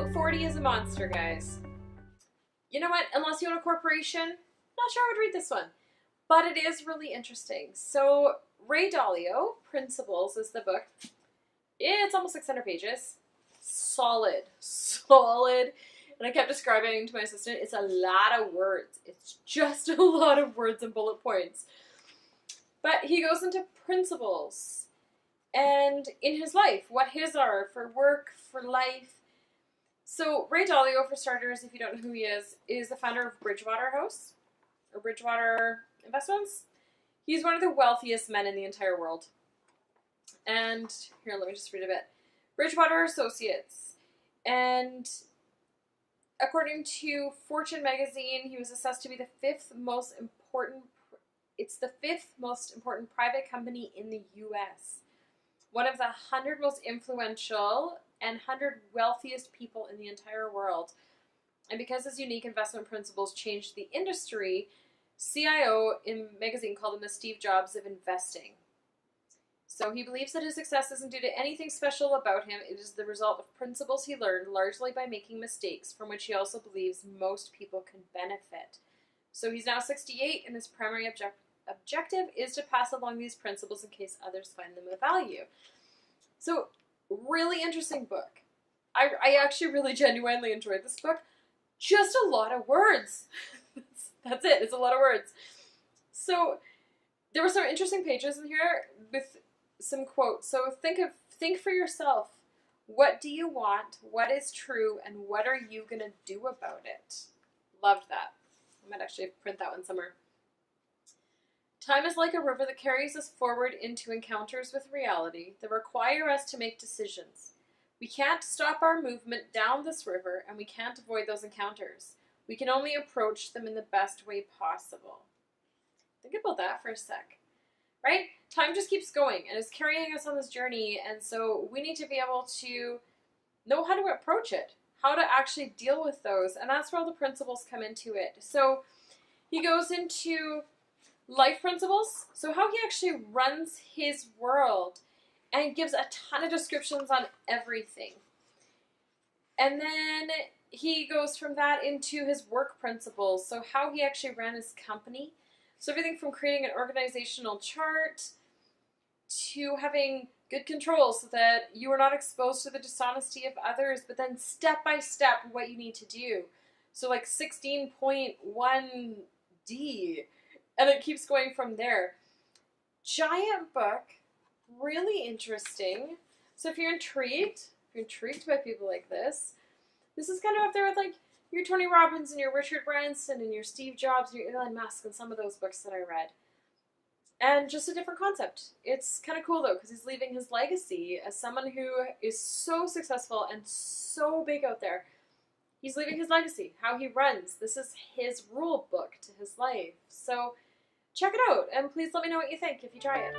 Book 40 is a monster, guys. You know what? Unless you own a corporation, not sure I would read this one. But it is really interesting. So, Ray Dalio, Principles, is the book. It's almost 600 pages. Solid. Solid. And I kept describing to my assistant, it's a lot of words. It's just a lot of words and bullet points. But he goes into principles. And in his life, what his are for work, for life. So Ray Dalio, for starters, if you don't know who he is the founder of Bridgewater House, or Bridgewater Investments. He's one of the wealthiest men in the entire world. And here, let me just read a bit. Bridgewater Associates. And according to Fortune magazine, he was assessed to be the fifth most important private company in the U.S. One of the 100 most influential and 100 wealthiest people in the entire world. And because his unique investment principles changed the industry, CIO in magazine called him the Steve Jobs of investing. So he believes that his success isn't due to anything special about him. It is the result of principles he learned largely by making mistakes, from which he also believes most people can benefit. So he's now 68, and his primary objective is to pass along these principles in case others find them of value. So, really interesting book. I actually really genuinely enjoyed this book. Just a lot of words. That's it. It's a lot of words. So, there were some interesting pages in here with some quotes. So, think for yourself. What do you want? What is true? And what are you going to do about it? Loved that. I might actually print that one somewhere. Time is like a river that carries us forward into encounters with reality that require us to make decisions. We can't stop our movement down this river, and we can't avoid those encounters. We can only approach them in the best way possible. Think about that for a sec. Right? Time just keeps going and is carrying us on this journey, and so we need to be able to know how to approach it, how to actually deal with those, and that's where all the principles come into it. So he goes into life principles, so how he actually runs his world, and gives a ton of descriptions on everything. And then he goes from that into his work principles, so how he actually ran his company. So everything from creating an organizational chart to having good control so that you are not exposed to the dishonesty of others, but then step by step what you need to do. So like 16.1D. And it keeps going from there. Giant book. Really interesting. So if you're intrigued by people like this is kind of up there with like your Tony Robbins and your Richard Branson and your Steve Jobs and your Elon Musk and some of those books that I read. And just a different concept. It's kind of cool though, because he's leaving his legacy as someone who is so successful and so big out there. He's leaving his legacy, how he runs. This is his rule book to his life. So check it out, and please let me know what you think if you try it.